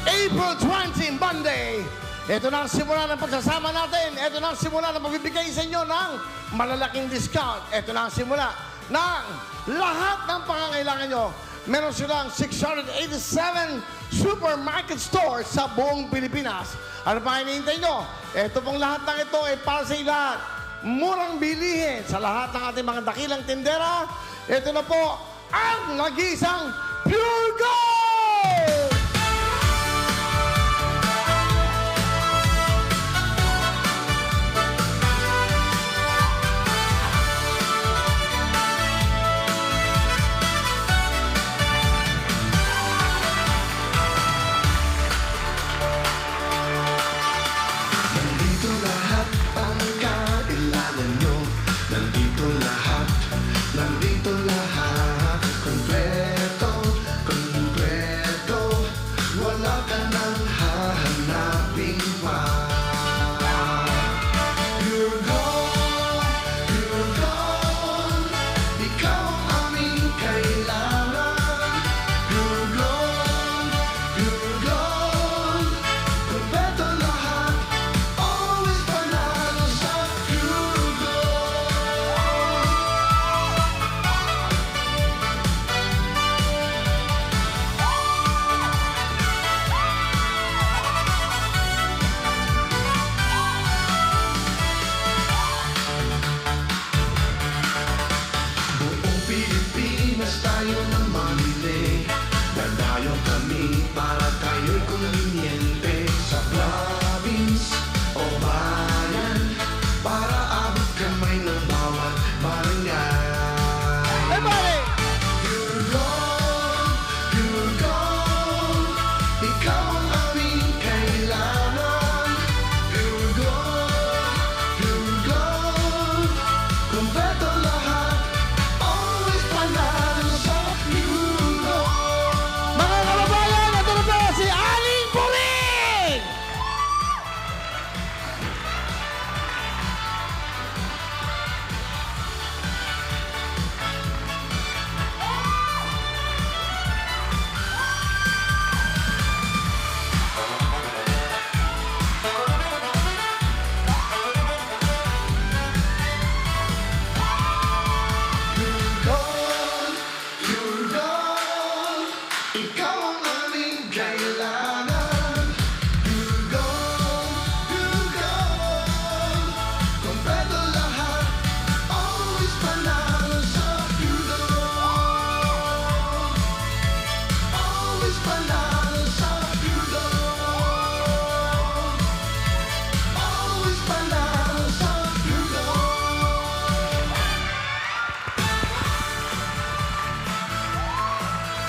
April 20, Monday. Ito na ang simula ng pagsasama natin. Ito na ang simula ng pagbibigay sa inyo ng malalaking discount. Ito na ang simula ng lahat ng pangangailangan nyo. Meron silang 687 supermarket stores sa buong Pilipinas. Ano pa hinihintay nyo? Ito pong lahat ng ito ay para sa lahat. Murang bilihin sa lahat ng ating mga dakilang tindera. Ito na po ang nag-iisang Pure Gold!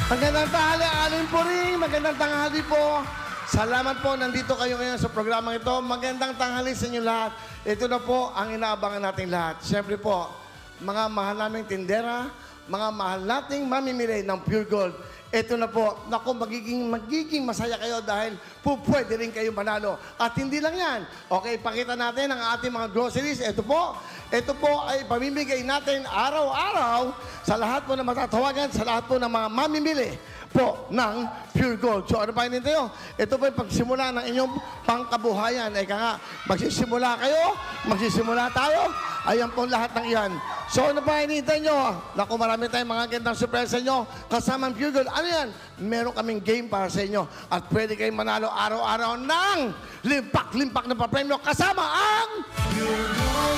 Magandang tanghali, Aling Puring. Magandang tanghali po. Salamat po, nandito kayo ngayon sa programang ito. Magandang tanghali sa inyo lahat. Ito na po ang inaabangan nating lahat. Siyempre po, mga mahal naming tindera, mga mahal nating mamimili ng Pure Gold. Ito na po, naku, magiging masaya kayo dahil pwede rin kayo manalo. At hindi lang yan. Okay, pakita natin ang ating mga groceries. Ito po ay pamimigay natin araw-araw sa lahat po na matatawagan, sa lahat po ng mga mamimili po ng Pure Gold. So ano pa hinintay nyo? Ito po yung pagsimula ng inyong pangkabuhayan. Eka nga, magsisimula kayo, magsisimula tayo. Ayan po lahat ng iyan. So ano pa hinintay nyo? Naku, marami tayong mga gandang surprise sa inyo. Kasama ang Pure Gold. Ano yan? Meron kaming game para sa inyo. At pwede kayong manalo araw-araw ng limpak-limpak na papremyo kasama ang Pure Gold.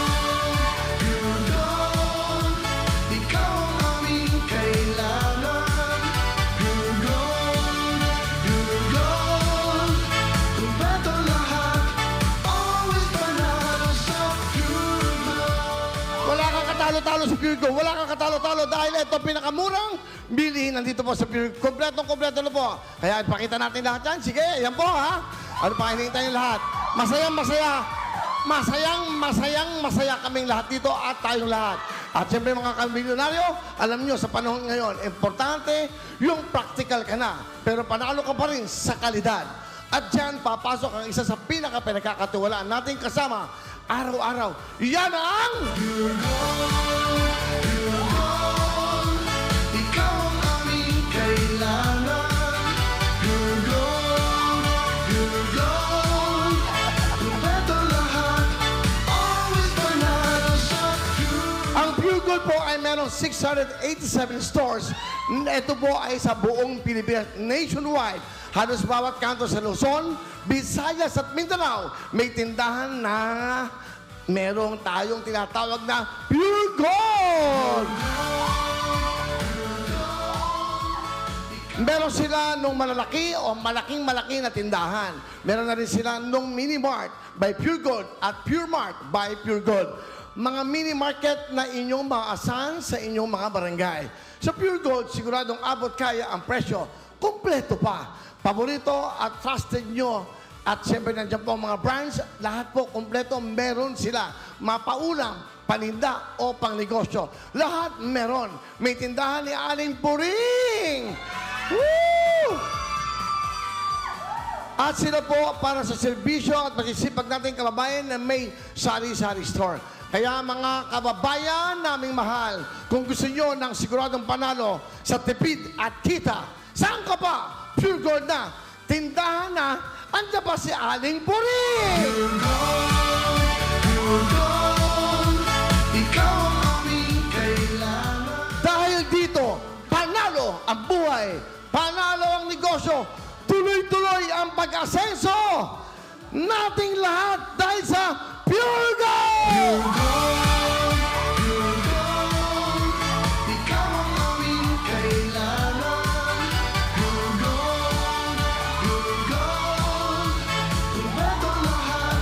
Talo-talo sa Pure Gold. Wala kang katalo-talo dahil ito pinakamurang bilihin nandito po sa Pure Gold. Kompletong-kompleto na po. Kaya ipakita natin lahat yan. Sige, yan po ha. Ano pa hinihintay yung lahat? Masayang-masaya kaming lahat dito at tayong lahat. At siyempre mga kamilyonaryo, alam nyo sa panahon ngayon, importante yung practical ka na. Pero panalo ka pa rin sa kalidad. At dyan papasok ang isa sa pinaka-pinagkakatiwalaan nating kasama araw-araw. Yan ang Pure Gold, Pure Gold, ikaw ang aming kailangan. Pure Gold, Gold po ay merong 687 stores. Ito po ay sa buong Pilipinas, nationwide. Halos bawat kanto sa Luzon, Visayas at Mindanao, may tindahan na merong tayong tinatawag na Pure Gold. Meron sila nung malalaki o malaking-malaki na tindahan. Meron na rin sila nung Mini Mart by Pure Gold at Pure Mart by Pure Gold. Mga mini market na inyong maaasahan sa inyong mga barangay. Sa Pure Gold, siguradong abot kaya ang presyo. Kompleto pa. Paborito at trusted nyo. At siyempre nandiyan po ang mga brands. Lahat po kompleto meron sila. Mapaulam, paninda o pangnegosyo. Lahat meron. May tindahan ni Aling Puring. Woo! At sila po para sa serbisyo at magsisipag natin kababayan na may sari-sari store. Kaya mga kababayan naming mahal, kung gusto nyo ng siguradong panalo sa tipid at kita, saan ka pa? Pure Gold na, tindahan na, andyan pa si Aling Puring! Pure gold, ikaw ang aming kailangan. Dahil dito, panalo ang buhay, panalo ang negosyo, tuloy-tuloy ang pag-asenso nating lahat dahil sa Pure Gold! Pure gold, ikaw ang aming kailangan. Pure gold, kumpleto lahat,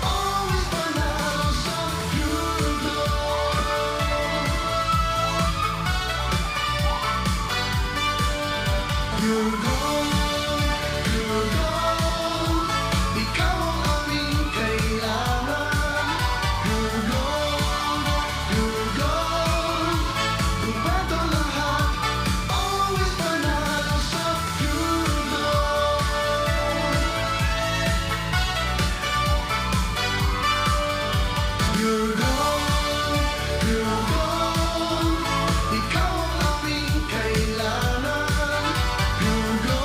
always panalo sa Pure gold. Pure gold, ikaw ang aming kailangan. Pure gold, kumpleto lahat, always panalo sa Pure gold. Pure gold, ikaw ang aming kailangan. Pure gold,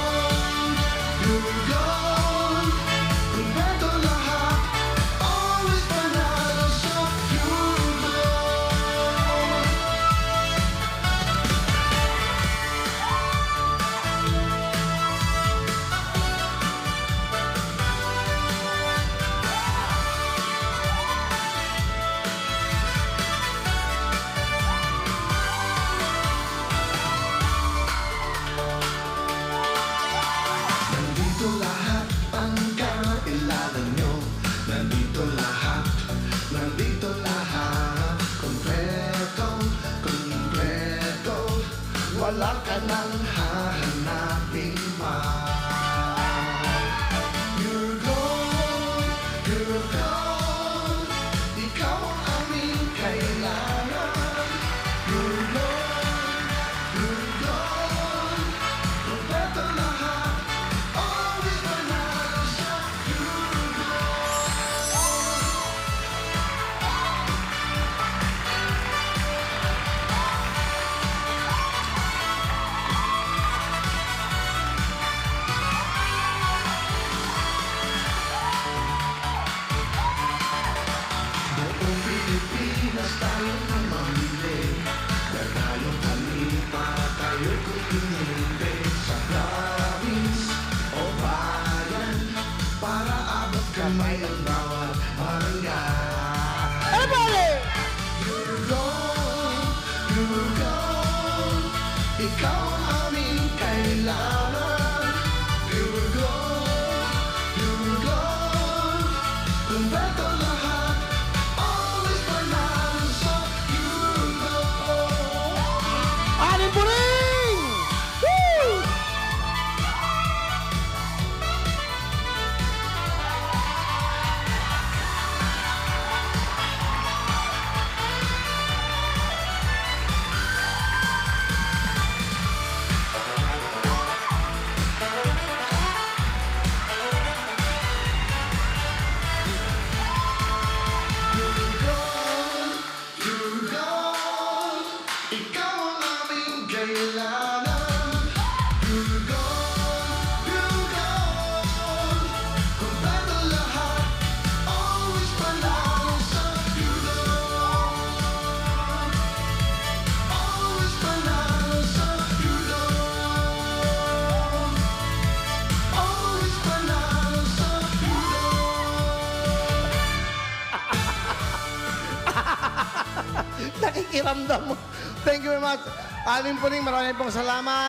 pakiramdam mo. Thank you very much. Aling Puring, maraming pong salamat.